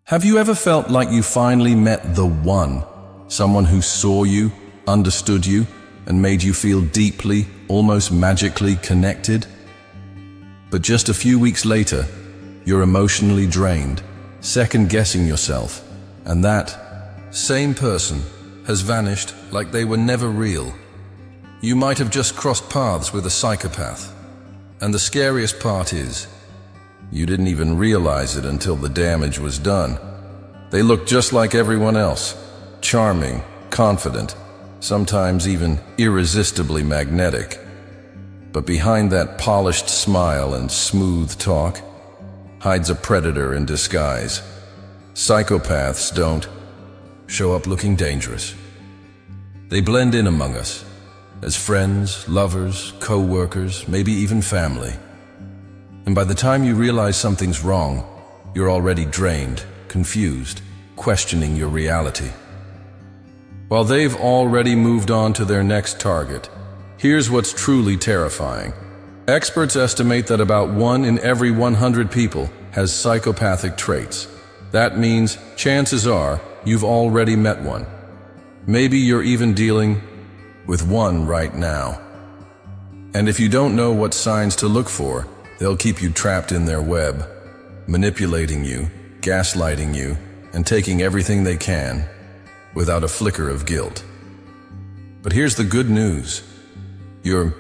Have you ever felt like you finally met the one? Someone who saw you, understood you, and made you feel deeply, almost magically connected? But just a few weeks later, you're emotionally drained, second-guessing yourself, and that same person has vanished like they were never real. You might have just crossed paths with a psychopath. And the scariest part is, you didn't even realize it until the damage was done. They look just like everyone else, charming, confident, sometimes even irresistibly magnetic. But behind that polished smile and smooth talk hides a predator in disguise. Psychopaths don't show up looking dangerous. They blend in among us, as friends, lovers, co-workers, maybe even family. And by the time you realize something's wrong, you're already drained, confused, questioning your reality. While they've already moved on to their next target, here's what's truly terrifying. Experts estimate that about 1 in every 100 people has psychopathic traits. That means chances are you've already met one. Maybe you're even dealing with one right now. And if you don't know what signs to look for, they'll keep you trapped in their web, manipulating you, gaslighting you, and taking everything they can without a flicker of guilt. But here's the good news. You're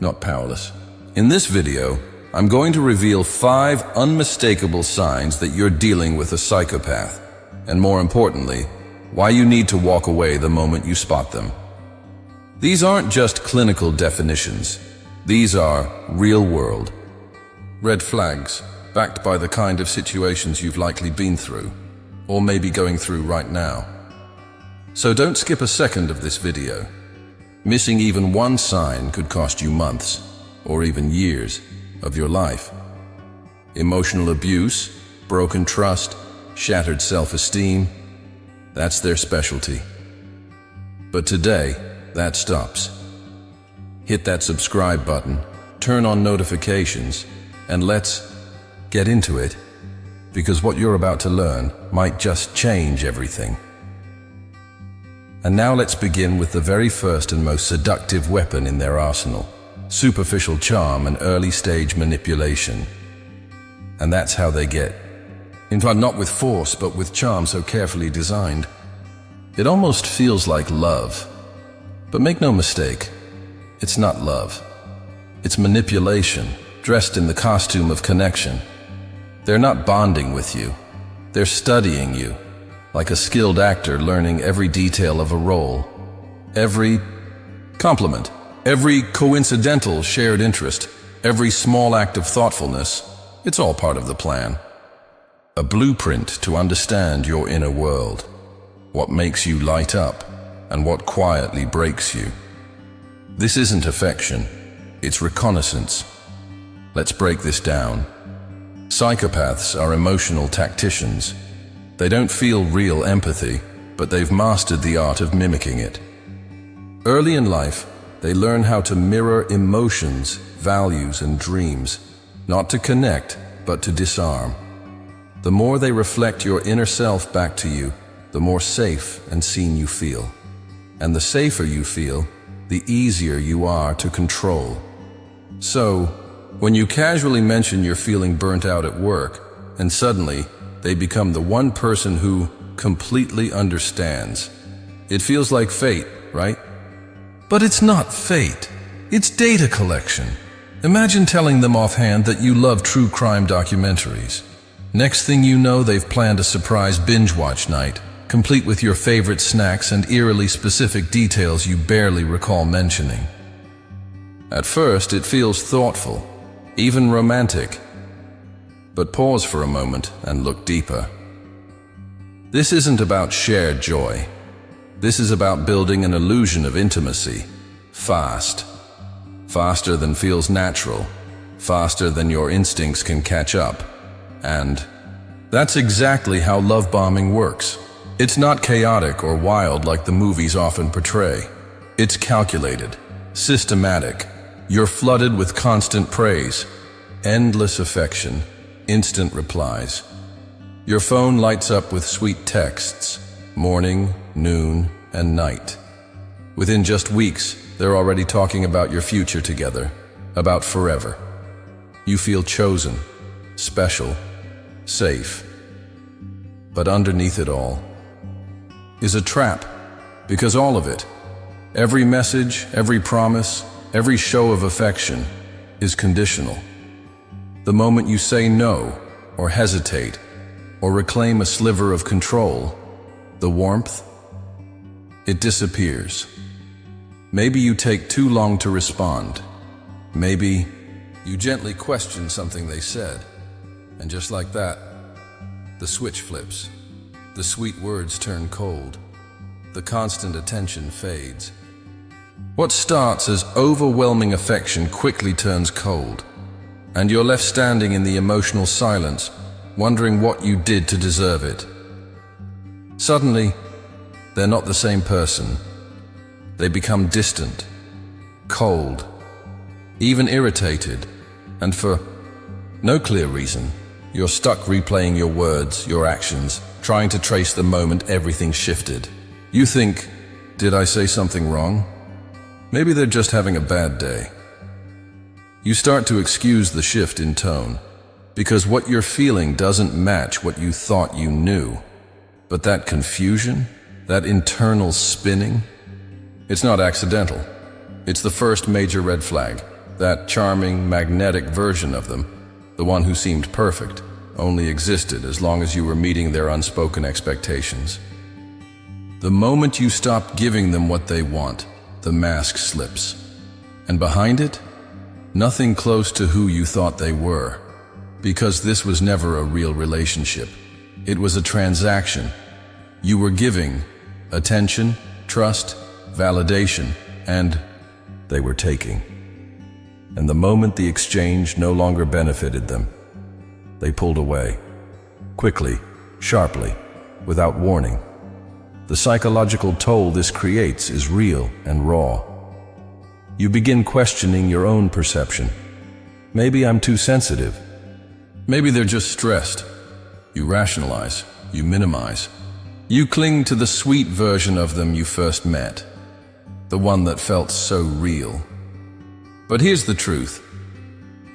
not powerless. In this video, I'm going to reveal 5 unmistakable signs that you're dealing with a psychopath, and more importantly, why you need to walk away the moment you spot them. These aren't just clinical definitions. These are real-world red flags, backed by the kind of situations you've likely been through, or maybe going through right now. So don't skip a second of this video. Missing even one sign could cost you months, or even years, of your life. Emotional abuse, broken trust, shattered self-esteem, that's their specialty. But today, that stops. Hit that subscribe button, turn on notifications, and let's get into it, because what you're about to learn might just change everything. And now let's begin with the very first and most seductive weapon in their arsenal: superficial charm and early-stage manipulation. And that's how they get. In fact, not with force, but with charm so carefully designed. It almost feels like love. But make no mistake, it's not love. It's manipulation, dressed in the costume of connection. They're not bonding with you. They're studying you, like a skilled actor learning every detail of a role. Every compliment, every coincidental shared interest, every small act of thoughtfulness, it's all part of the plan. A blueprint to understand your inner world, what makes you light up, and what quietly breaks you. This isn't affection, it's reconnaissance. Let's break this down. Psychopaths are emotional tacticians. They don't feel real empathy, but they've mastered the art of mimicking it. Early in life, they learn how to mirror emotions, values, and dreams, not to connect, but to disarm. The more they reflect your inner self back to you, the more safe and seen you feel. And the safer you feel, the easier you are to control. So, when you casually mention you're feeling burnt out at work, and suddenly they become the one person who completely understands, it feels like fate, right? But it's not fate. It's data collection. Imagine telling them offhand that you love true crime documentaries. Next thing you know, they've planned a surprise binge-watch night, complete with your favorite snacks and eerily specific details you barely recall mentioning. At first, it feels thoughtful, even romantic. But pause for a moment and look deeper. This isn't about shared joy. This is about building an illusion of intimacy, fast. Faster than feels natural, faster than your instincts can catch up. And that's exactly how love bombing works. It's not chaotic or wild like the movies often portray. It's calculated, systematic. You're flooded with constant praise, endless affection, instant replies. Your phone lights up with sweet texts, morning, noon, and night. Within just weeks, they're already talking about your future together, about forever. You feel chosen, special, safe. But underneath it all is a trap, because all of it, every message, every promise, every show of affection, is conditional. The moment you say no, or hesitate, or reclaim a sliver of control, the warmth, it disappears. Maybe you take too long to respond. Maybe you gently question something they said, and just like that, the switch flips. The sweet words turn cold. The constant attention fades. What starts as overwhelming affection quickly turns cold, and you're left standing in the emotional silence, wondering what you did to deserve it. Suddenly, they're not the same person. They become distant, cold, even irritated, and for no clear reason, you're stuck replaying your words, your actions, trying to trace the moment everything shifted. You think, did I say something wrong? Maybe they're just having a bad day. You start to excuse the shift in tone, because what you're feeling doesn't match what you thought you knew. But that confusion, that internal spinning, it's not accidental. It's the first major red flag, that charming, magnetic version of them, the one who seemed perfect, only existed as long as you were meeting their unspoken expectations. The moment you stop giving them what they want, the mask slips. And behind it, nothing close to who you thought they were. Because this was never a real relationship. It was a transaction. You were giving attention, trust, validation, and they were taking. And the moment the exchange no longer benefited them, they pulled away. Quickly, sharply, without warning. The psychological toll this creates is real and raw. You begin questioning your own perception. Maybe I'm too sensitive. Maybe they're just stressed. You rationalize, you minimize. You cling to the sweet version of them you first met, the one that felt so real. But here's the truth.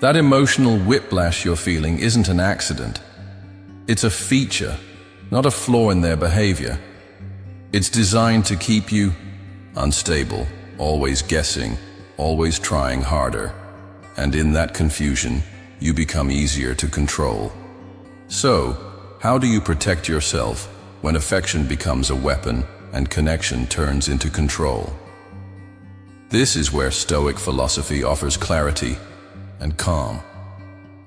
That emotional whiplash you're feeling isn't an accident. It's a feature, not a flaw in their behavior. It's designed to keep you unstable, always guessing, always trying harder. And in that confusion, you become easier to control. So, how do you protect yourself when affection becomes a weapon and connection turns into control? This is where Stoic philosophy offers clarity and calm.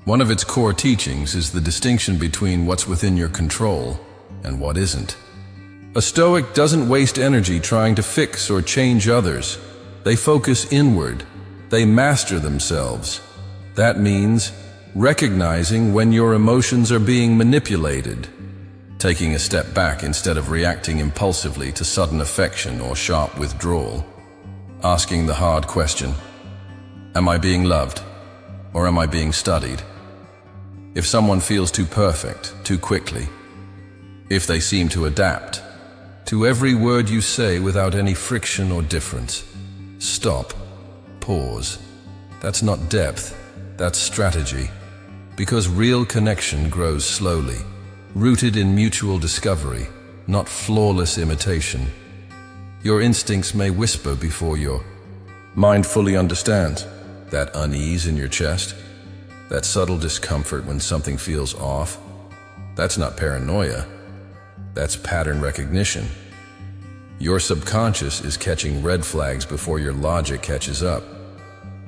One of its core teachings is the distinction between what's within your control and what isn't. A Stoic doesn't waste energy trying to fix or change others. They focus inward. They master themselves. That means recognizing when your emotions are being manipulated, taking a step back instead of reacting impulsively to sudden affection or sharp withdrawal, asking the hard question, am I being loved or am I being studied? If someone feels too perfect, too quickly, if they seem to adapt to every word you say without any friction or difference, stop, pause. That's not depth, that's strategy. Because real connection grows slowly, rooted in mutual discovery, not flawless imitation. Your instincts may whisper before your mind fully understands. That unease in your chest, that subtle discomfort when something feels off, that's not paranoia, that's pattern recognition. Your subconscious is catching red flags before your logic catches up.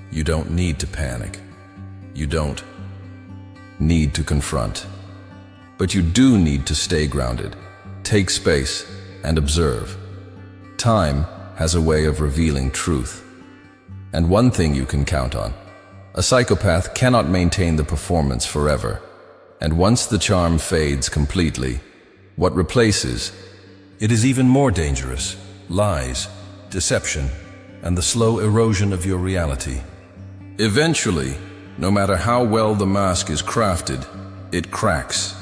You don't need to panic. You don't need to confront. But you do need to stay grounded, take space, and observe. Time has a way of revealing truth. And one thing you can count on: a psychopath cannot maintain the performance forever. And once the charm fades completely, what replaces it is even more dangerous: lies, deception, and the slow erosion of your reality. Eventually, no matter how well the mask is crafted, it cracks.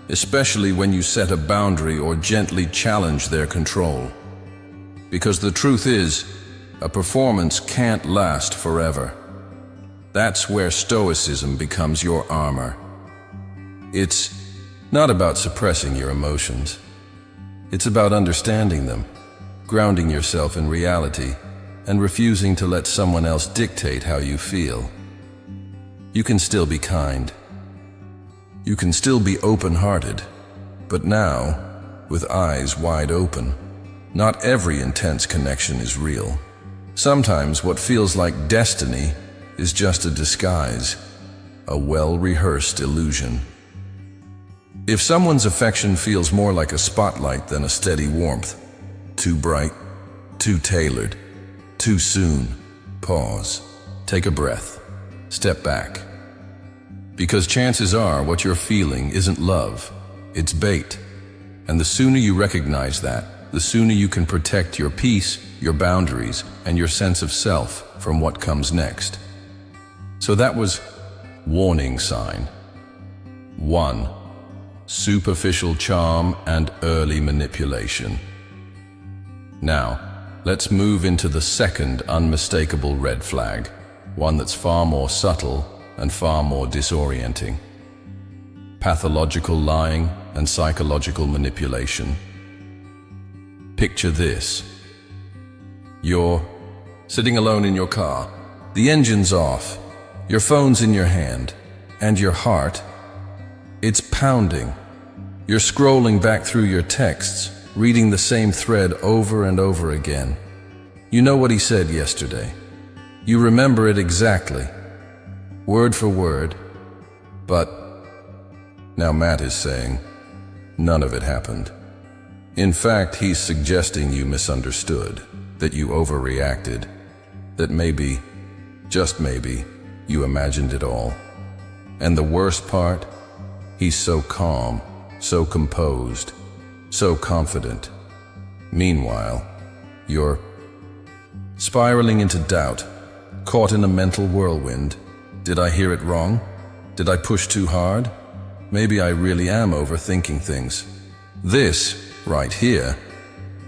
especially when you set a boundary or gently challenge their control. Because the truth is, a performance can't last forever. That's where stoicism becomes your armor. It's not about suppressing your emotions. It's about understanding them, grounding yourself in reality, and refusing to let someone else dictate how you feel. You can still be kind. You can still be open-hearted, but now, with eyes wide open. Not every intense connection is real. Sometimes what feels like destiny is just a disguise, a well-rehearsed illusion. If someone's affection feels more like a spotlight than a steady warmth, too bright, too tailored, too soon, pause, take a breath, step back. Because chances are what you're feeling isn't love, it's bait. And the sooner you recognize that, the sooner you can protect your peace, your boundaries, and your sense of self from what comes next. So that was warning sign 1. Superficial charm and early manipulation. Now, let's move into the second unmistakable red flag, one that's far more subtle and far more disorienting. Pathological lying and psychological manipulation. Picture this. You're sitting alone in your car. The engine's off. Your phone's in your hand. And your heart, it's pounding. You're scrolling back through your texts, reading the same thread over and over again. You know what he said yesterday. You remember it exactly, word for word, but now Matt is saying none of it happened. In fact, he's suggesting you misunderstood, that you overreacted, that maybe, just maybe, you imagined it all. And the worst part, he's so calm, so composed, so confident. Meanwhile, you're spiraling into doubt, caught in a mental whirlwind. Did I hear it wrong? Did I push too hard? Maybe I really am overthinking things. This, right here,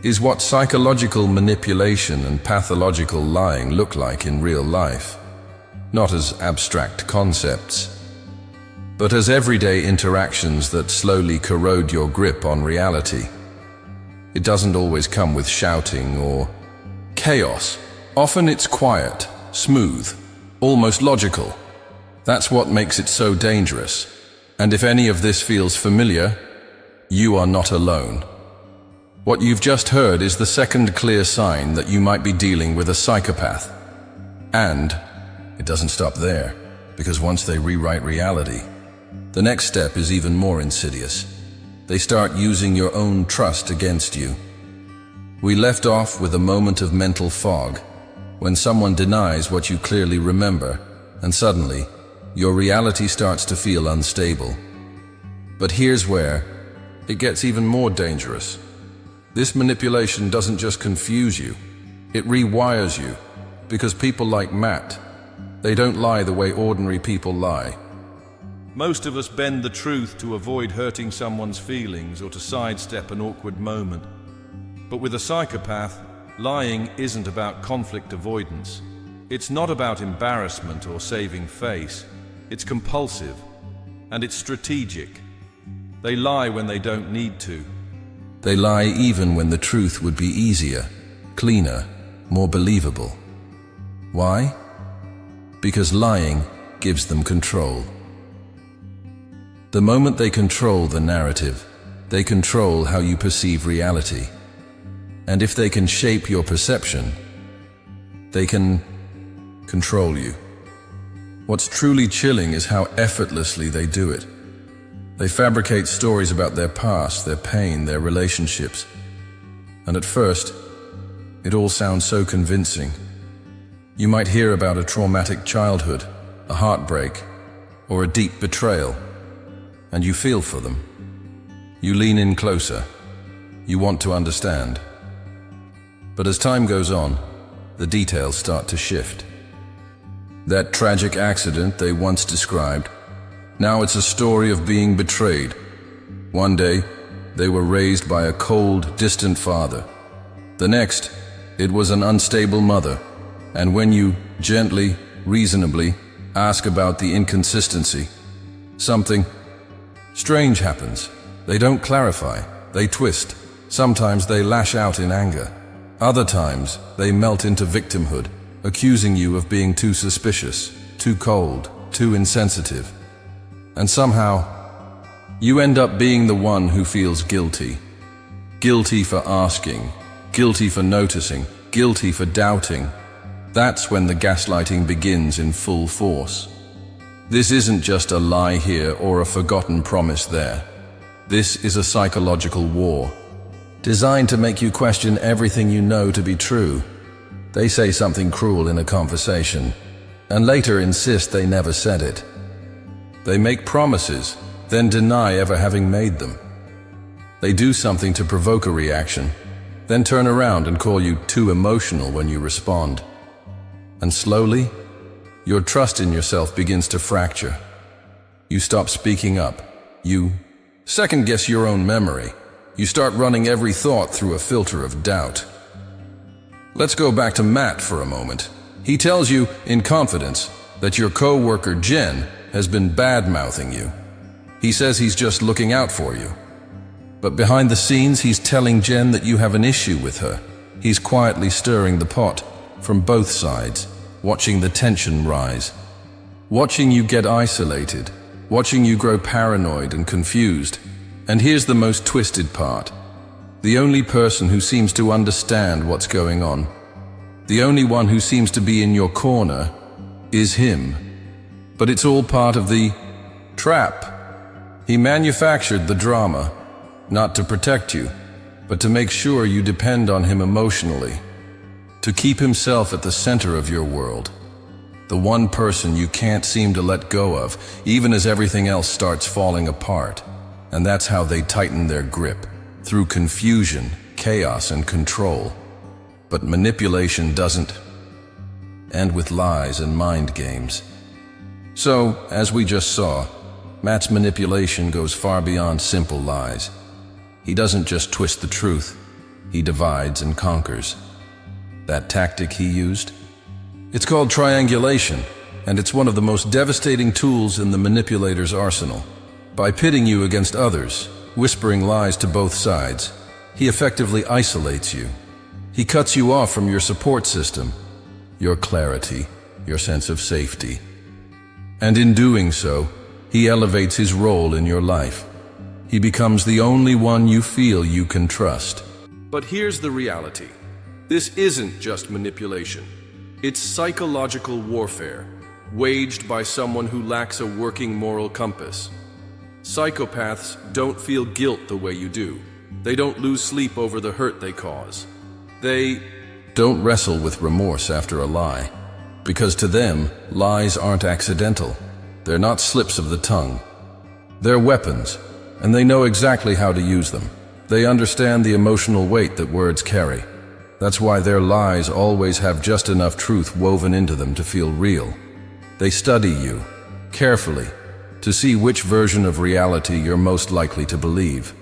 is what psychological manipulation and pathological lying look like in real life. Not as abstract concepts, but as everyday interactions that slowly corrode your grip on reality. It doesn't always come with shouting or chaos. Often it's quiet, smooth, almost logical. That's what makes it so dangerous. And if any of this feels familiar, you are not alone. What you've just heard is the second clear sign that you might be dealing with a psychopath. And it doesn't stop there, because once they rewrite reality, the next step is even more insidious. They start using your own trust against you. We left off with a moment of mental fog, when someone denies what you clearly remember, and suddenly, your reality starts to feel unstable. But here's where it gets even more dangerous. This manipulation doesn't just confuse you, it rewires you, because people like Matt, they don't lie the way ordinary people lie. Most of us bend the truth to avoid hurting someone's feelings or to sidestep an awkward moment. But with a psychopath, lying isn't about conflict avoidance. It's not about embarrassment or saving face. It's compulsive, and it's strategic. They lie when they don't need to. They lie even when the truth would be easier, cleaner, more believable. Why? Because lying gives them control. The moment they control the narrative, they control how you perceive reality. And if they can shape your perception, they can control you. What's truly chilling is how effortlessly they do it. They fabricate stories about their past, their pain, their relationships. And at first, it all sounds so convincing. You might hear about a traumatic childhood, a heartbreak, or a deep betrayal, and you feel for them. You lean in closer. You want to understand. But as time goes on, the details start to shift. That tragic accident they once described, now it's a story of being betrayed. One day, they were raised by a cold, distant father. The next, it was an unstable mother. And when you gently, reasonably ask about the inconsistency, something strange happens. They don't clarify, they twist. Sometimes they lash out in anger. Other times, they melt into victimhood, accusing you of being too suspicious, too cold, too insensitive. And somehow, you end up being the one who feels guilty. Guilty for asking, guilty for noticing, guilty for doubting. That's when the gaslighting begins in full force. This isn't just a lie here or a forgotten promise there. This is a psychological war, designed to make you question everything you know to be true. They say something cruel in a conversation, and later insist they never said it. They make promises, then deny ever having made them. They do something to provoke a reaction, then turn around and call you too emotional when you respond. And slowly, your trust in yourself begins to fracture. You stop speaking up. You second-guess your own memory. You start running every thought through a filter of doubt. Let's go back to Matt for a moment. He tells you, in confidence, that your co-worker Jen has been bad-mouthing you. He says he's just looking out for you. But behind the scenes, he's telling Jen that you have an issue with her. He's quietly stirring the pot from both sides, watching the tension rise, watching you get isolated, watching you grow paranoid and confused. And here's the most twisted part. The only person who seems to understand what's going on, the only one who seems to be in your corner, is him. But it's all part of the trap. He manufactured the drama, not to protect you, but to make sure you depend on him emotionally, to keep himself at the center of your world, the one person you can't seem to let go of, even as everything else starts falling apart. And that's how they tighten their grip, through confusion, chaos, and control. But manipulation doesn't end with lies and mind games. So, as we just saw, Matt's manipulation goes far beyond simple lies. He doesn't just twist the truth, he divides and conquers. That tactic he used? It's called triangulation, and it's one of the most devastating tools in the manipulator's arsenal. By pitting you against others, whispering lies to both sides, he effectively isolates you. He cuts you off from your support system, your clarity, your sense of safety. And in doing so, he elevates his role in your life. He becomes the only one you feel you can trust. But here's the reality. This isn't just manipulation. It's psychological warfare, waged by someone who lacks a working moral compass. Psychopaths don't feel guilt the way you do. They don't lose sleep over the hurt they cause. They don't wrestle with remorse after a lie, because to them, lies aren't accidental. They're not slips of the tongue. They're weapons, and they know exactly how to use them. They understand the emotional weight that words carry. That's why their lies always have just enough truth woven into them to feel real. They study you, carefully, to see which version of reality you're most likely to believe.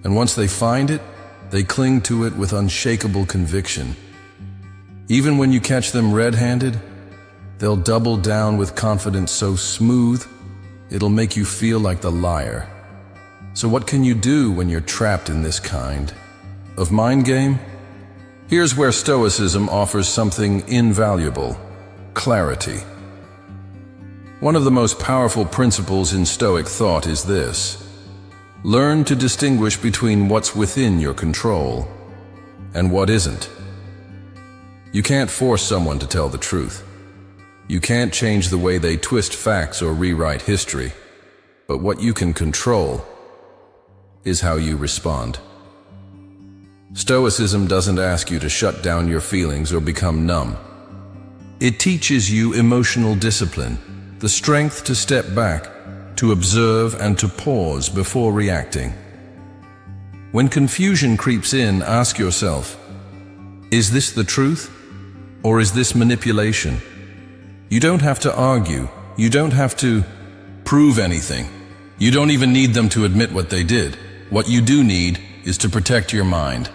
And once they find it, they cling to it with unshakable conviction. Even when you catch them red-handed, they'll double down with confidence so smooth, it'll make you feel like the liar. So what can you do when you're trapped in this kind of mind game? Here's where Stoicism offers something invaluable: clarity. One of the most powerful principles in Stoic thought is this: learn to distinguish between what's within your control and what isn't. You can't force someone to tell the truth. You can't change the way they twist facts or rewrite history. But what you can control is how you respond. Stoicism doesn't ask you to shut down your feelings or become numb. It teaches you emotional discipline, the strength to step back, to observe and to pause before reacting. When confusion creeps in, ask yourself, is this the truth, or is this manipulation? You don't have to argue. You don't have to prove anything. You don't even need them to admit what they did. What you do need is to protect your mind.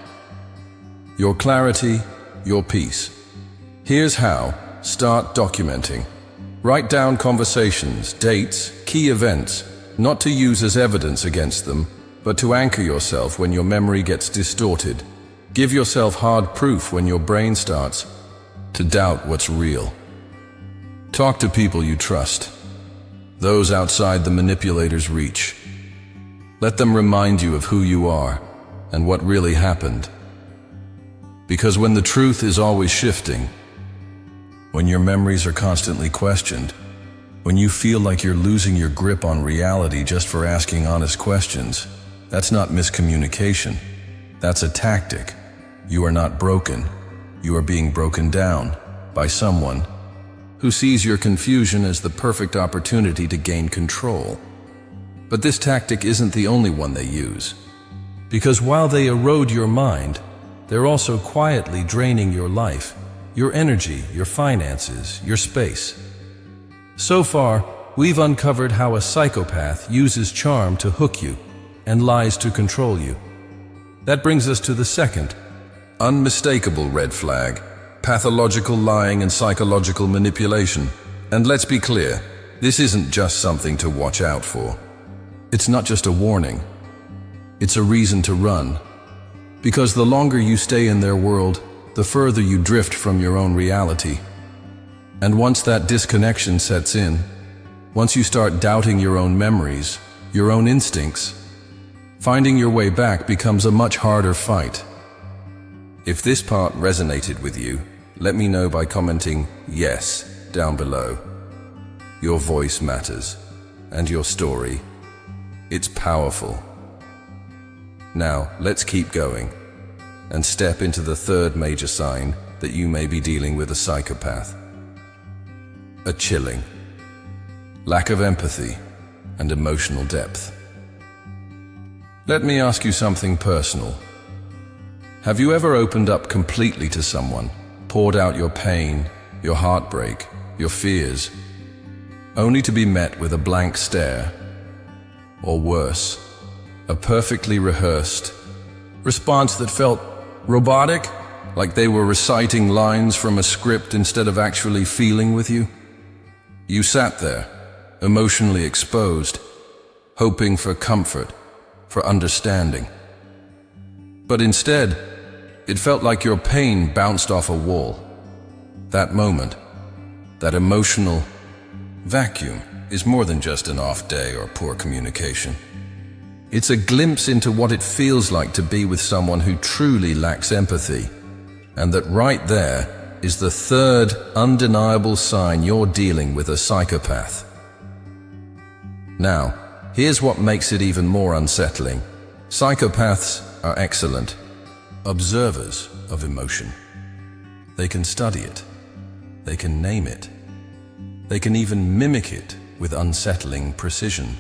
Your clarity, your peace. Here's how. Start documenting. Write down conversations, dates, key events, not to use as evidence against them, but to anchor yourself when your memory gets distorted. Give yourself hard proof when your brain starts to doubt what's real. Talk to people you trust, those outside the manipulator's reach. Let them remind you of who you are and what really happened. Because when the truth is always shifting, when your memories are constantly questioned, when you feel like you're losing your grip on reality just for asking honest questions, that's not miscommunication. That's a tactic. You are not broken. You are being broken down by someone who sees your confusion as the perfect opportunity to gain control. But this tactic isn't the only one they use. Because while they erode your mind, they're also quietly draining your life, your energy, your finances, your space. So far, we've uncovered how a psychopath uses charm to hook you and lies to control you. That brings us to the second, unmistakable red flag: pathological lying and psychological manipulation. And let's be clear, this isn't just something to watch out for. It's not just a warning. It's a reason to run. Because the longer you stay in their world, the further you drift from your own reality. And once that disconnection sets in, once you start doubting your own memories, your own instincts, finding your way back becomes a much harder fight. If this part resonated with you, let me know by commenting yes down below. Your voice matters, and your story, it's powerful. Now, let's keep going and step into the third major sign that you may be dealing with a psychopath. A chilling lack of empathy and emotional depth. Let me ask you something personal. Have you ever opened up completely to someone, poured out your pain, your heartbreak, your fears, only to be met with a blank stare? Or worse, a perfectly rehearsed response that felt robotic, like they were reciting lines from a script instead of actually feeling with you? You sat there, emotionally exposed, hoping for comfort, for understanding. But instead, it felt like your pain bounced off a wall. That moment, that emotional vacuum, is more than just an off day or poor communication. It's a glimpse into what it feels like to be with someone who truly lacks empathy. And that right there is the third undeniable sign you're dealing with a psychopath. Now, here's what makes it even more unsettling. Psychopaths are excellent observers of emotion. They can study it. They can name it. They can even mimic it with unsettling precision.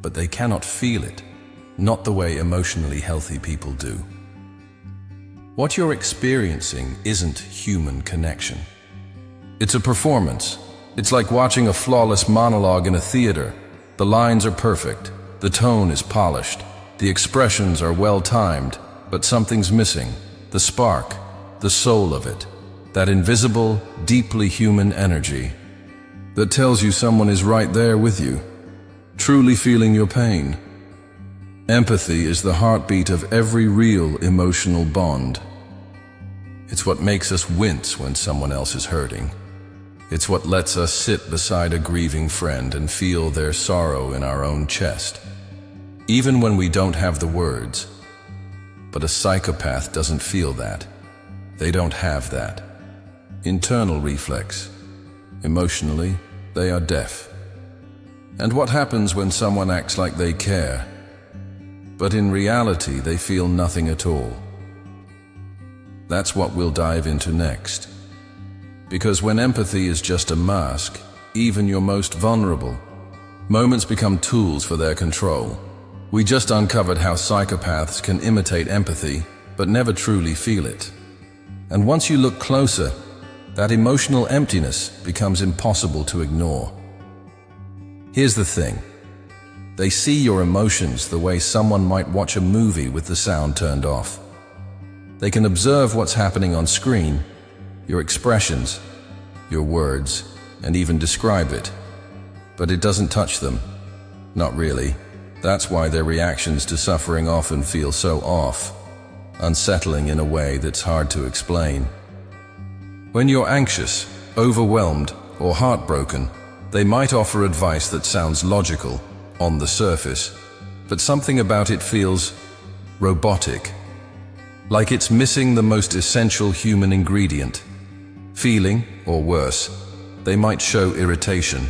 But they cannot feel it, not the way emotionally healthy people do. What you're experiencing isn't human connection. It's a performance. It's like watching a flawless monologue in a theater. The lines are perfect, the tone is polished, the expressions are well-timed, but something's missing. The spark, the soul of it, that invisible, deeply human energy that tells you someone is right there with you, truly feeling your pain. Empathy is the heartbeat of every real emotional bond. It's what makes us wince when someone else is hurting. It's what lets us sit beside a grieving friend and feel their sorrow in our own chest, even when we don't have the words. But a psychopath doesn't feel that. They don't have that internal reflex. Emotionally, they are deaf. And what happens when someone acts like they care, but in reality they feel nothing at all? That's what we'll dive into next. Because when empathy is just a mask, even your most vulnerable moments become tools for their control. We just uncovered how psychopaths can imitate empathy, but never truly feel it. And once you look closer, that emotional emptiness becomes impossible to ignore. Here's the thing. They see your emotions the way someone might watch a movie with the sound turned off. They can observe what's happening on screen, your expressions, your words, and even describe it. But it doesn't touch them. Not really. That's why their reactions to suffering often feel so off, unsettling in a way that's hard to explain. When you're anxious, overwhelmed, or heartbroken, they might offer advice that sounds logical on the surface, but something about it feels robotic, like it's missing the most essential human ingredient. Feeling, or worse, they might show irritation,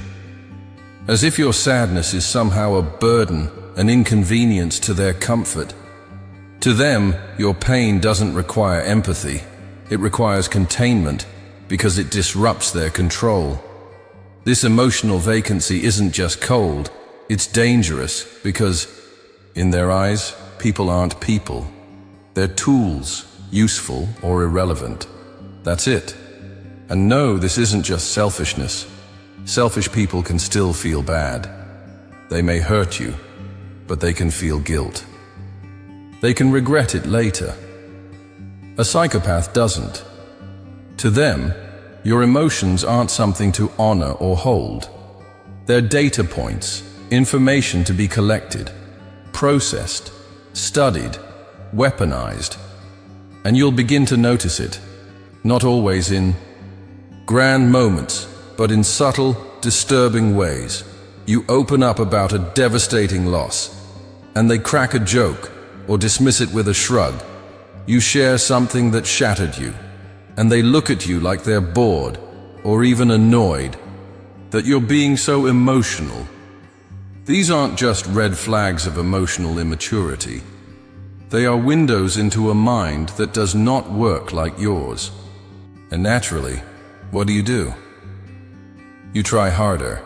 as if your sadness is somehow a burden, an inconvenience to their comfort. To them, your pain doesn't require empathy. It requires containment because it disrupts their control. This emotional vacancy isn't just cold, it's dangerous because, in their eyes, people aren't people. They're tools, useful or irrelevant. That's it. And no, this isn't just selfishness. Selfish people can still feel bad. They may hurt you, but they can feel guilt. They can regret it later. A psychopath doesn't. To them, your emotions aren't something to honor or hold. They're data points, information to be collected, processed, studied, weaponized. And you'll begin to notice it, not always in grand moments, but in subtle, disturbing ways. You open up about a devastating loss, and they crack a joke or dismiss it with a shrug. You share something that shattered you, and they look at you like they're bored or even annoyed that you're being so emotional. These aren't just red flags of emotional immaturity. They are windows into a mind that does not work like yours. And naturally, what do? You try harder.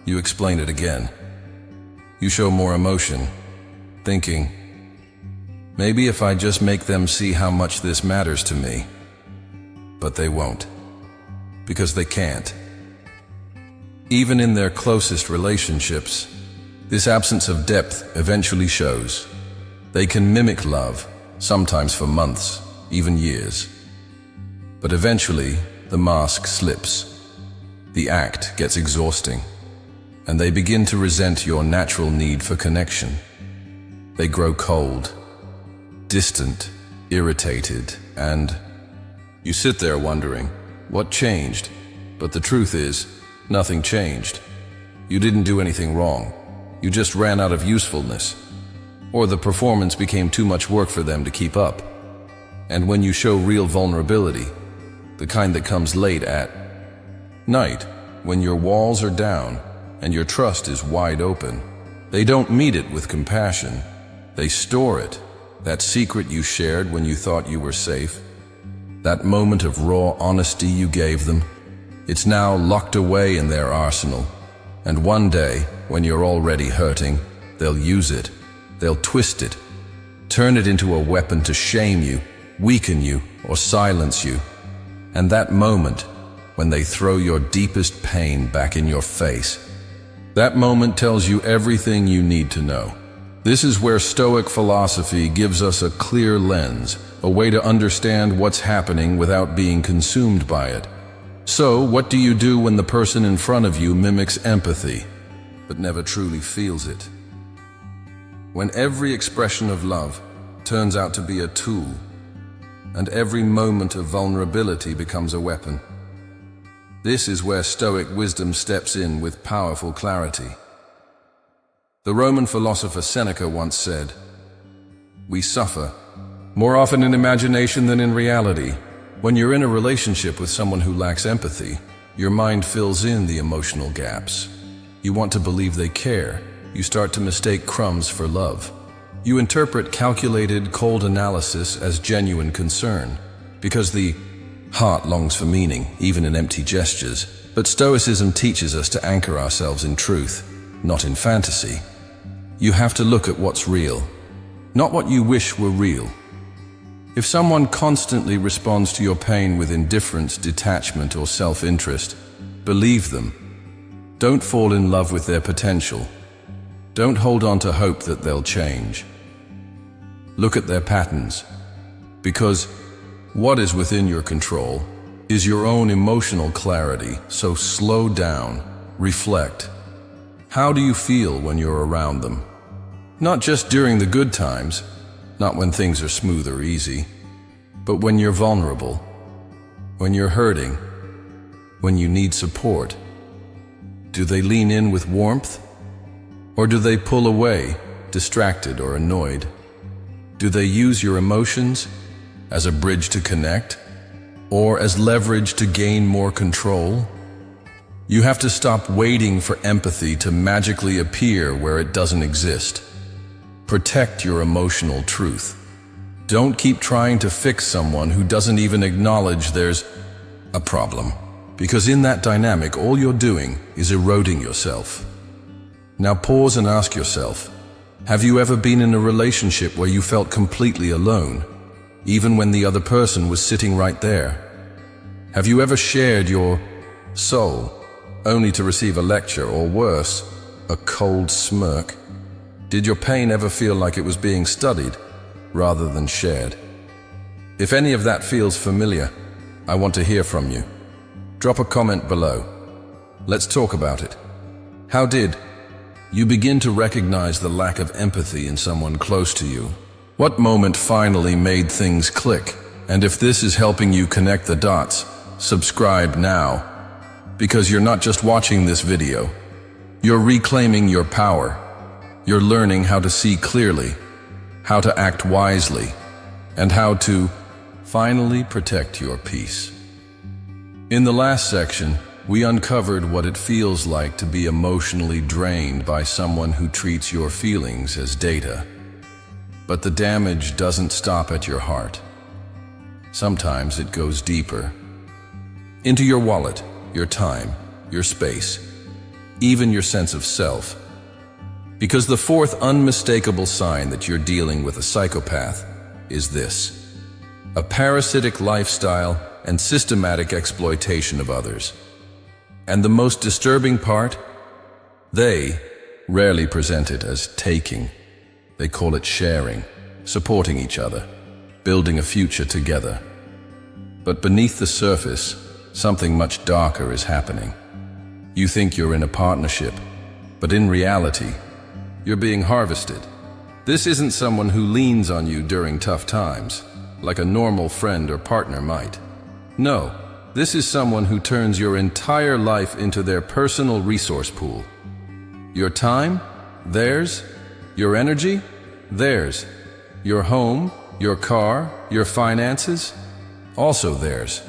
You explain it again. You show more emotion, thinking, maybe if I just make them see how much this matters to me. But they won't, because they can't. Even in their closest relationships, this absence of depth eventually shows. They can mimic love, sometimes for months, even years. But eventually, the mask slips. The act gets exhausting, and they begin to resent your natural need for connection. They grow cold, distant, irritated, and you sit there wondering, what changed? But the truth is, nothing changed. You didn't do anything wrong. You just ran out of usefulness. Or the performance became too much work for them to keep up. And when you show real vulnerability, the kind that comes late at night, when your walls are down and your trust is wide open, they don't meet it with compassion. They store it, that secret you shared when you thought you were safe. That moment of raw honesty you gave them, it's now locked away in their arsenal. And one day, when you're already hurting, they'll use it. They'll twist it, turn it into a weapon to shame you, weaken you, or silence you. And that moment, when they throw your deepest pain back in your face, that moment tells you everything you need to know. This is where Stoic philosophy gives us a clear lens, a way to understand what's happening without being consumed by it. So, what do you do when the person in front of you mimics empathy, but never truly feels it? When every expression of love turns out to be a tool, and every moment of vulnerability becomes a weapon. This is where Stoic wisdom steps in with powerful clarity. The Roman philosopher Seneca once said, "We suffer, more often in imagination than in reality." When you're in a relationship with someone who lacks empathy, your mind fills in the emotional gaps. You want to believe they care. You start to mistake crumbs for love. You interpret calculated, cold analysis as genuine concern, because the heart longs for meaning, even in empty gestures. But Stoicism teaches us to anchor ourselves in truth, not in fantasy. You have to look at what's real, not what you wish were real. If someone constantly responds to your pain with indifference, detachment, or self-interest, believe them. Don't fall in love with their potential. Don't hold on to hope that they'll change. Look at their patterns, because what is within your control is your own emotional clarity. So slow down, reflect. How do you feel when you're around them? Not just during the good times, not when things are smooth or easy, but when you're vulnerable, when you're hurting, when you need support. Do they lean in with warmth? Or do they pull away, distracted or annoyed? Do they use your emotions as a bridge to connect, or as leverage to gain more control? You have to stop waiting for empathy to magically appear where it doesn't exist. Protect your emotional truth. Don't keep trying to fix someone who doesn't even acknowledge there's a problem, because in that dynamic, all you're doing is eroding yourself. Now pause and ask yourself, have you ever been in a relationship where you felt completely alone, even when the other person was sitting right there? Have you ever shared your soul only to receive a lecture, or worse, a cold smirk? Did your pain ever feel like it was being studied rather than shared? If any of that feels familiar, I want to hear from you. Drop a comment below. Let's talk about it. How did you begin to recognize the lack of empathy in someone close to you? What moment finally made things click? And if this is helping you connect the dots, subscribe now. Because you're not just watching this video, you're reclaiming your power. You're learning how to see clearly, how to act wisely, and how to finally protect your peace. In the last section, we uncovered what it feels like to be emotionally drained by someone who treats your feelings as data. But the damage doesn't stop at your heart. Sometimes it goes deeper. Into your wallet, your time, your space, even your sense of self. Because the fourth unmistakable sign that you're dealing with a psychopath is this: a parasitic lifestyle and systematic exploitation of others. And the most disturbing part? They rarely present it as taking. They call it sharing, supporting each other, building a future together. But beneath the surface, something much darker is happening. You think you're in a partnership, but in reality, you're being harvested. This isn't someone who leans on you during tough times, like a normal friend or partner might. No, this is someone who turns your entire life into their personal resource pool. Your time, theirs. Your energy, theirs. Your home, your car, your finances, also theirs,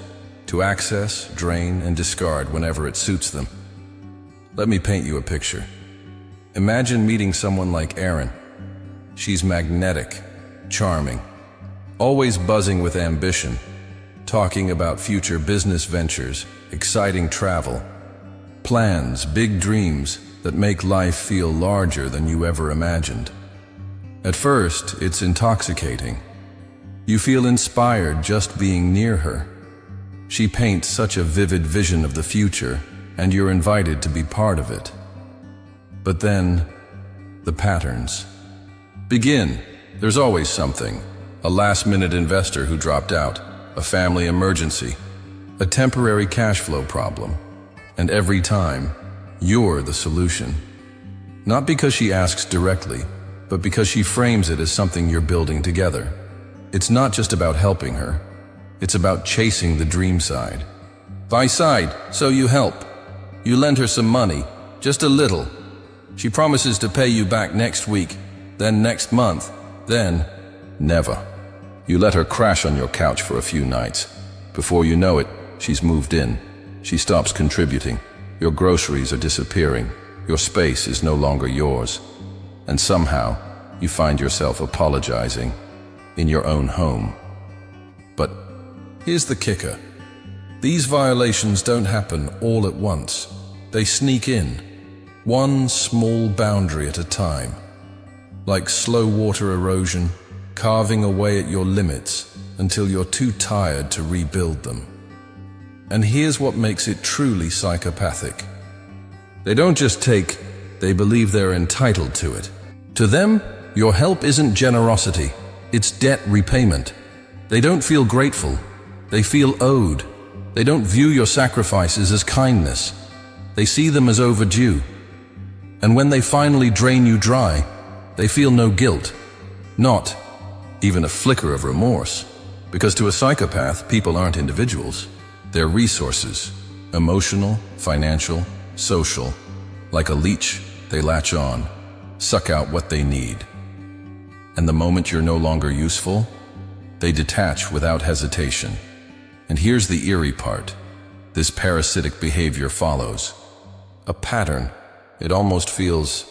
to access, drain, and discard whenever it suits them. Let me paint you a picture. Imagine meeting someone like Erin. She's magnetic, charming, always buzzing with ambition, talking about future business ventures, exciting travel, plans, big dreams that make life feel larger than you ever imagined. At first, it's intoxicating. You feel inspired just being near her. She paints such a vivid vision of the future, and you're invited to be part of it. But then, the patterns begin. There's always something. A last-minute investor who dropped out, a family emergency, a temporary cash flow problem. And every time, you're the solution. Not because she asks directly, but because she frames it as something you're building together. It's not just about helping her. It's about chasing the dream side. By side, so you help. You lend her some money, just a little. She promises to pay you back next week, then next month, then never. You let her crash on your couch for a few nights. Before you know it, she's moved in. She stops contributing. Your groceries are disappearing. Your space is no longer yours. And somehow, you find yourself apologizing in your own home. But here's the kicker. These violations don't happen all at once. They sneak in, one small boundary at a time, like slow water erosion, carving away at your limits until you're too tired to rebuild them. And here's what makes it truly psychopathic. They don't just take they believe they're entitled to it. To them, your help isn't generosity, it's debt repayment. They don't feel grateful, they feel owed. They don't view your sacrifices as kindness, they see them as overdue. And when they finally drain you dry, they feel no guilt, not even a flicker of remorse. Because to a psychopath, people aren't individuals. They're resources, emotional, financial, social. Like a leech, they latch on, suck out what they need. And the moment you're no longer useful, they detach without hesitation. And here's the eerie part. This parasitic behavior follows a pattern. It almost feels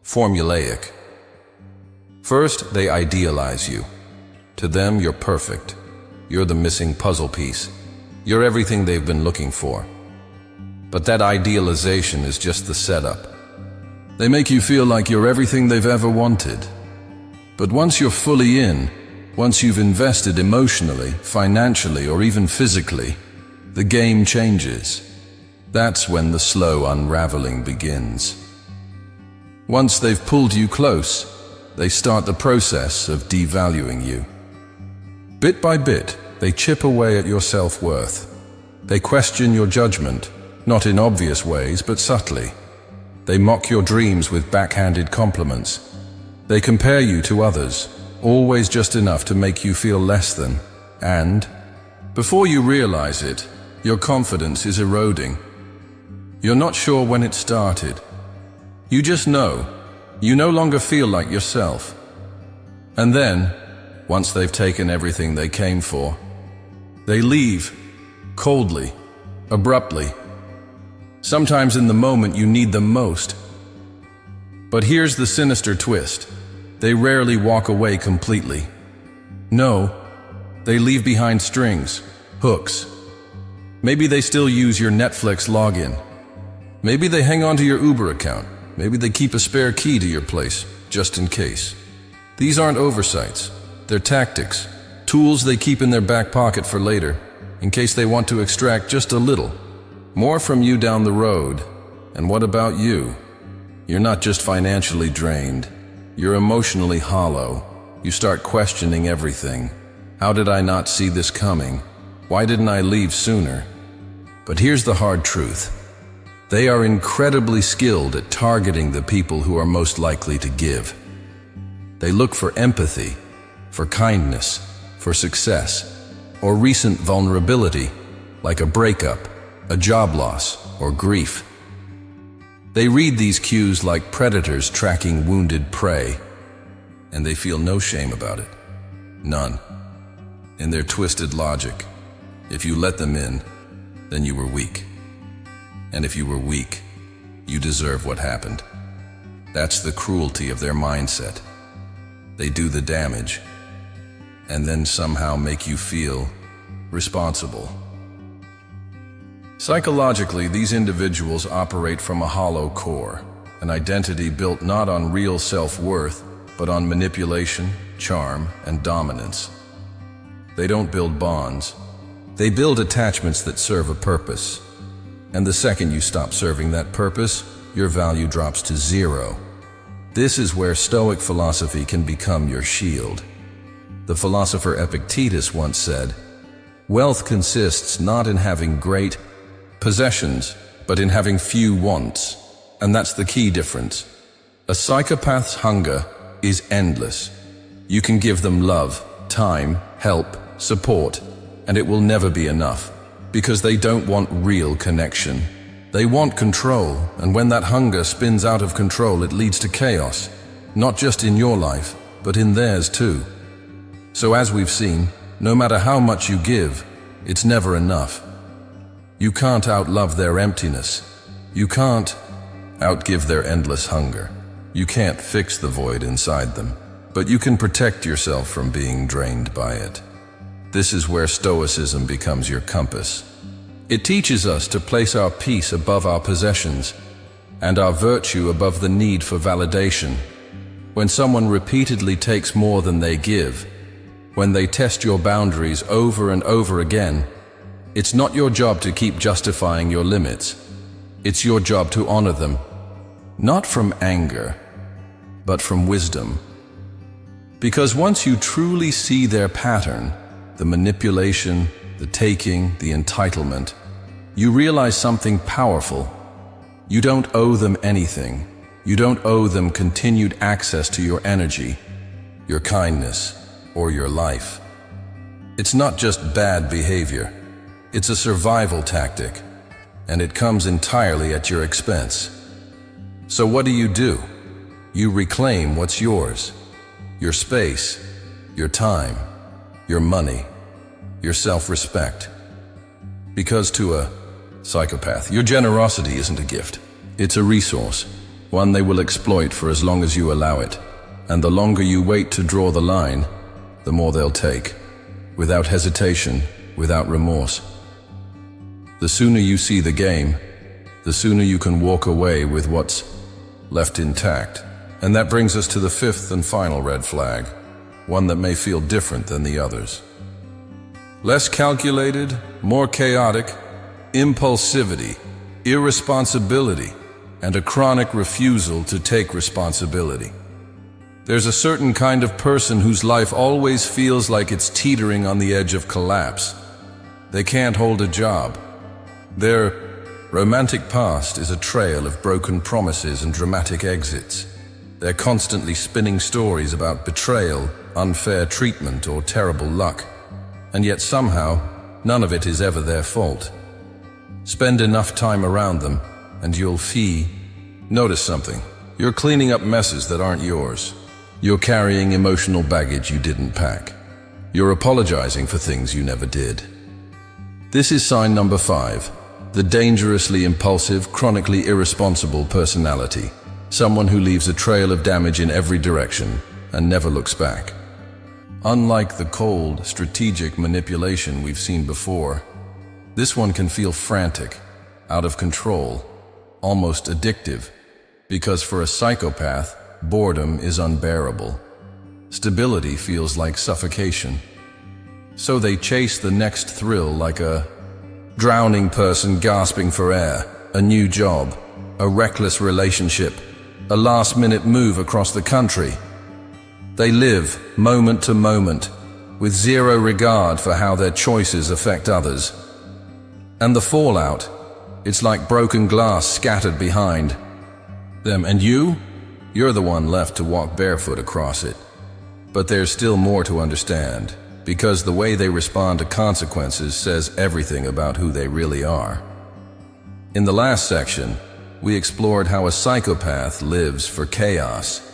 formulaic. First, they idealize you. To them, you're perfect. You're the missing puzzle piece. You're everything they've been looking for. But that idealization is just the setup. They make you feel like you're everything they've ever wanted. But once you're fully in, once you've invested emotionally, financially, or even physically, the game changes. That's when the slow unraveling begins. Once they've pulled you close, they start the process of devaluing you. Bit by bit, they chip away at your self-worth. They question your judgment, not in obvious ways, but subtly. They mock your dreams with backhanded compliments. They compare you to others, always just enough to make you feel less than. And, before you realize it, your confidence is eroding. You're not sure when it started. You just know. You no longer feel like yourself. And then, once they've taken everything they came for, they leave, coldly, abruptly. Sometimes in the moment you need them most. But here's the sinister twist. They rarely walk away completely. No, they leave behind strings, hooks. Maybe they still use your Netflix login. Maybe they hang on to your Uber account. Maybe they keep a spare key to your place, just in case. These aren't oversights. They're tactics, tools they keep in their back pocket for later, in case they want to extract just a little more from you down the road. And what about you? You're not just financially drained, you're emotionally hollow. You start questioning everything. How did I not see this coming? Why didn't I leave sooner? But here's the hard truth. They are incredibly skilled at targeting the people who are most likely to give. They look for empathy, for kindness, for success, or recent vulnerability, like a breakup, a job loss, or grief. They read these cues like predators tracking wounded prey, and they feel no shame about it. None. In their twisted logic, if you let them in, then you were weak. And if you were weak, you deserve what happened. That's the cruelty of their mindset. They do the damage, and then somehow make you feel responsible. Psychologically, these individuals operate from a hollow core, an identity built not on real self-worth, but on manipulation, charm, and dominance. They don't build bonds. They build attachments that serve a purpose. And the second you stop serving that purpose, your value drops to zero. This is where Stoic philosophy can become your shield. The philosopher Epictetus once said, "Wealth consists not in having great possessions, but in having few wants." And that's the key difference. A psychopath's hunger is endless. You can give them love, time, help, support, and it will never be enough, because they don't want real connection. They want control, and when that hunger spins out of control, it leads to chaos, not just in your life, but in theirs too. So as we've seen, no matter how much you give, it's never enough. You can't outlove their emptiness. You can't outgive their endless hunger. You can't fix the void inside them, but you can protect yourself from being drained by it. This is where Stoicism becomes your compass. It teaches us to place our peace above our possessions and our virtue above the need for validation. When someone repeatedly takes more than they give, when they test your boundaries over and over again, it's not your job to keep justifying your limits. It's your job to honor them. not from anger, but from wisdom. Because once you truly see their pattern, the manipulation, the taking, the entitlement, you realize something powerful. You don't owe them anything. You don't owe them continued access to your energy, your kindness, or your life. It's not just bad behavior. It's a survival tactic, and it comes entirely at your expense. So what do? You reclaim what's yours. Your space, your time, your money, your self-respect. Because to a psychopath, your generosity isn't a gift. It's a resource, one they will exploit for as long as you allow it. And the longer you wait to draw the line, the more they'll take, without hesitation, without remorse. The sooner you see the game, the sooner you can walk away with what's left intact. And that brings us to the fifth and final red flag, one that may feel different than the others. Less calculated, more chaotic, impulsivity, irresponsibility, and a chronic refusal to take responsibility. There's a certain kind of person whose life always feels like it's teetering on the edge of collapse. They can't hold a job. Their romantic past is a trail of broken promises and dramatic exits. They're constantly spinning stories about betrayal, unfair treatment, or terrible luck. And yet somehow, none of it is ever their fault. Spend enough time around them, and you'll notice something. You're cleaning up messes that aren't yours. You're carrying emotional baggage you didn't pack. You're apologizing for things you never did. This is sign number 5, the dangerously impulsive, chronically irresponsible personality. Someone who leaves a trail of damage in every direction and never looks back. Unlike the cold, strategic manipulation we've seen before, this one can feel frantic, out of control, almost addictive, because for a psychopath, boredom is unbearable. Stability feels like suffocation. So they chase the next thrill like a drowning person gasping for air, a new job, a reckless relationship, a last-minute move across the country. They live moment to moment, with zero regard for how their choices affect others. And the fallout, it's like broken glass scattered behind them. And you're the one left to walk barefoot across it. But there's still more to understand, because the way they respond to consequences says everything about who they really are. In the last section, we explored how a psychopath lives for chaos,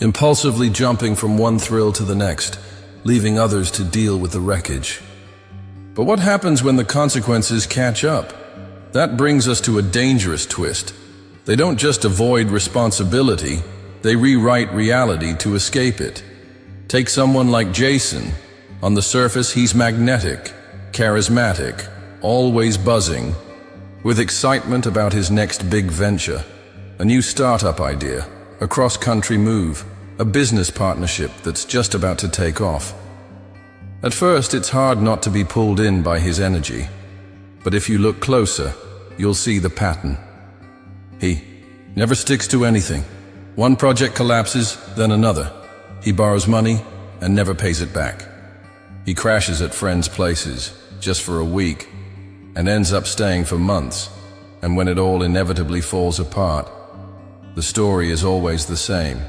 impulsively jumping from one thrill to the next, leaving others to deal with the wreckage. But what happens when the consequences catch up? That brings us to a dangerous twist. They don't just avoid responsibility, they rewrite reality to escape it. Take someone like Jason. On the surface, he's magnetic, charismatic, always buzzing, with excitement about his next big venture, a new startup idea, a cross-country move, a business partnership that's just about to take off. At first, it's hard not to be pulled in by his energy, but if you look closer, you'll see the pattern. He never sticks to anything. One project collapses, then another. He borrows money and never pays it back. He crashes at friends' places, just for a week, and ends up staying for months. And when it all inevitably falls apart, the story is always the same,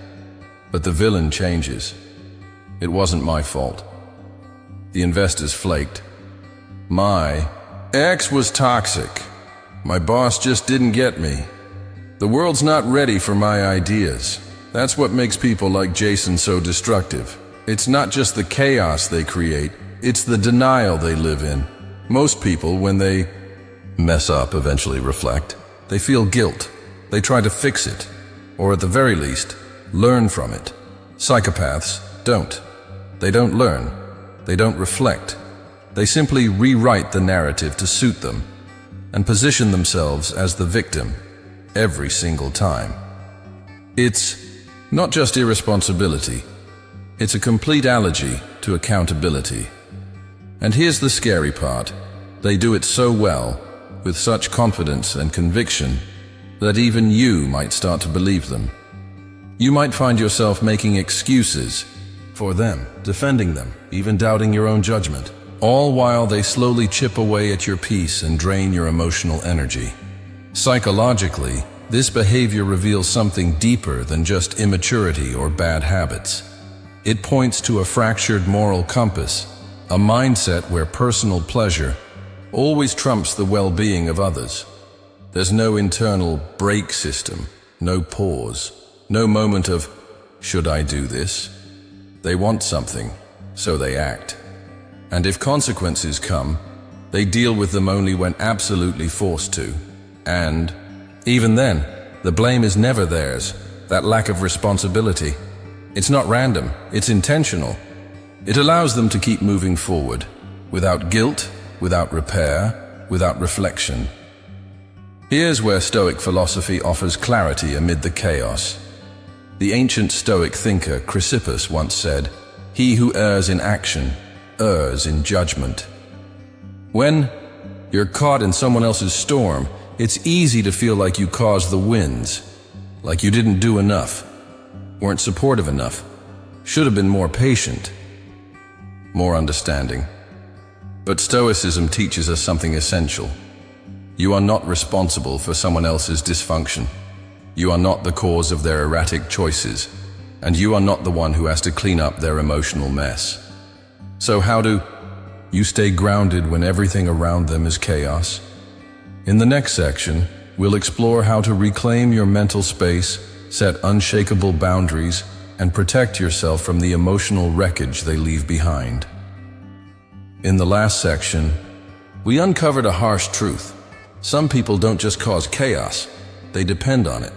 but the villain changes. It wasn't my fault. The investors flaked. My ex was toxic. My boss just didn't get me. The world's not ready for my ideas. That's what makes people like Jason so destructive. It's not just the chaos they create, it's the denial they live in. Most people, when they mess up, eventually reflect. They feel guilt. They try to fix it, or at the very least, learn from it. Psychopaths don't. They don't learn. They don't reflect. They simply rewrite the narrative to suit them and position themselves as the victim every single time. It's not just irresponsibility. It's a complete allergy to accountability. And here's the scary part. They do it so well, with such confidence and conviction, that even you might start to believe them. You might find yourself making excuses for them, defending them, even doubting your own judgment, all while they slowly chip away at your peace and drain your emotional energy. Psychologically, this behavior reveals something deeper than just immaturity or bad habits. It points to a fractured moral compass, a mindset where personal pleasure always trumps the well-being of others. There's no internal brake system, no pause, no moment of, should I do this? They want something, so they act. And if consequences come, they deal with them only when absolutely forced to. And even then, the blame is never theirs, that lack of responsibility. It's not random, it's intentional. It allows them to keep moving forward, without guilt, without repair, without reflection. Here's where Stoic philosophy offers clarity amid the chaos. The ancient Stoic thinker Chrysippus once said, "He who errs in action, errs in judgment." When you're caught in someone else's storm, it's easy to feel like you caused the winds, like you didn't do enough, weren't supportive enough, should have been more patient, more understanding. But Stoicism teaches us something essential. You are not responsible for someone else's dysfunction. You are not the cause of their erratic choices, and you are not the one who has to clean up their emotional mess. So how do you stay grounded when everything around them is chaos? In the next section, we'll explore how to reclaim your mental space, set unshakable boundaries, and protect yourself from the emotional wreckage they leave behind. In the last section, we uncovered a harsh truth. Some people don't just cause chaos, they depend on it.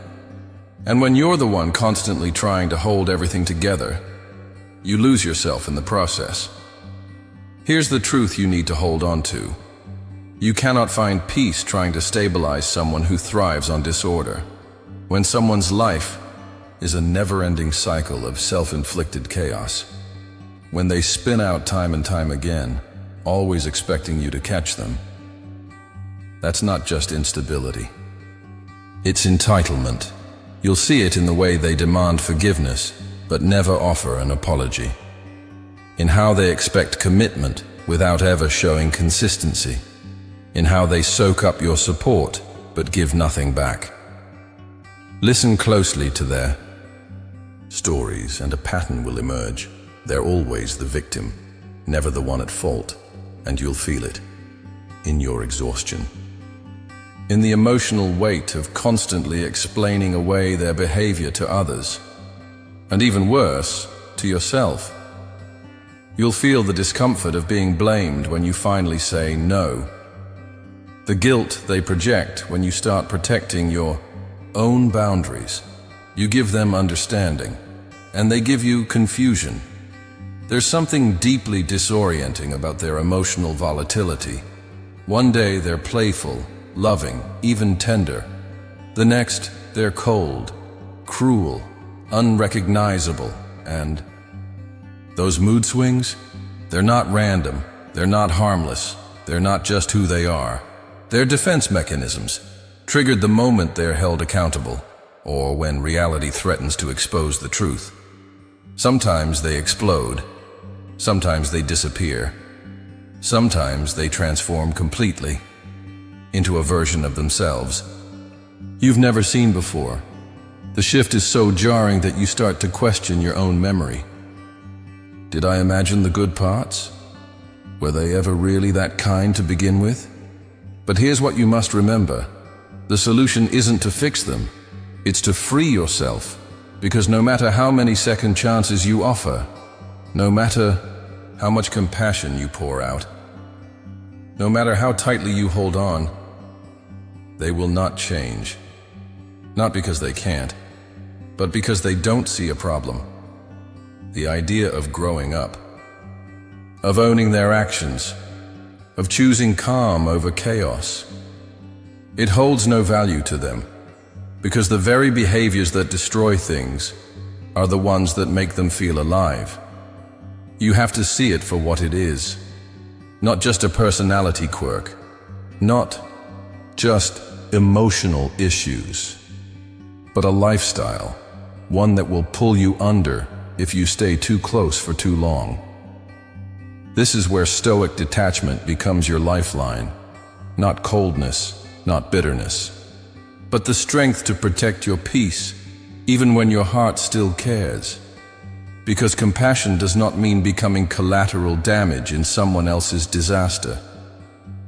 And when you're the one constantly trying to hold everything together, you lose yourself in the process. Here's the truth you need to hold on to. You cannot find peace trying to stabilize someone who thrives on disorder. When someone's life is a never-ending cycle of self-inflicted chaos. When they spin out time and time again, always expecting you to catch them. That's not just instability. It's entitlement. You'll see it in the way they demand forgiveness, but never offer an apology. In how they expect commitment without ever showing consistency. In how they soak up your support, but give nothing back. Listen closely to their stories and a pattern will emerge. They're always the victim, never the one at fault, and you'll feel it in your exhaustion. In the emotional weight of constantly explaining away their behavior to others, and even worse, to yourself. You'll feel the discomfort of being blamed when you finally say no. The guilt they project when you start protecting your own boundaries. You give them understanding, and they give you confusion. There's something deeply disorienting about their emotional volatility. One day they're playful, loving, even tender. The next, they're cold, cruel, unrecognizable, and those mood swings, they're not random, they're not harmless, they're not just who they are. They're defense mechanisms, triggered the moment they're held accountable, or when reality threatens to expose the truth. Sometimes they explode, sometimes they disappear, sometimes they transform completely into a version of themselves you've never seen before. The shift is so jarring that you start to question your own memory. Did I imagine the good parts? Were they ever really that kind to begin with? But here's what you must remember. The solution isn't to fix them. It's to free yourself. Because no matter how many second chances you offer, no matter how much compassion you pour out, no matter how tightly you hold on, they will not change. Not because they can't, but because they don't see a problem. The idea of growing up, of owning their actions, of choosing calm over chaos, it holds no value to them, because the very behaviors that destroy things are the ones that make them feel alive. You have to see it for what it is, not just a personality quirk, not just emotional issues, but a lifestyle, one that will pull you under if you stay too close for too long. This is where stoic detachment becomes your lifeline, not coldness, not bitterness, but the strength to protect your peace, even when your heart still cares. Because compassion does not mean becoming collateral damage in someone else's disaster.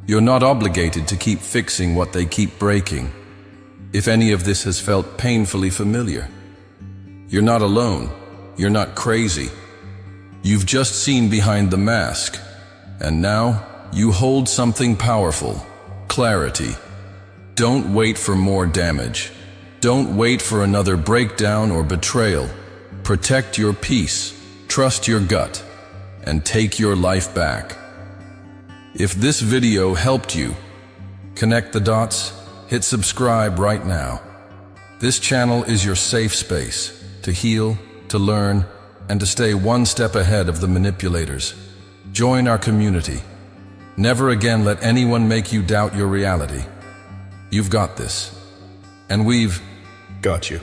You're not obligated to keep fixing what they keep breaking. If any of this has felt painfully familiar, you're not alone, you're not crazy. You've just seen behind the mask, and now you hold something powerful: clarity. Don't wait for more damage. Don't wait for another breakdown or betrayal. Protect your peace, trust your gut, and take your life back. If this video helped you, connect the dots, hit subscribe right now. This channel is your safe space to heal, to learn, and to stay one step ahead of the manipulators. Join our community. Never again let anyone make you doubt your reality. You've got this, and we've got you.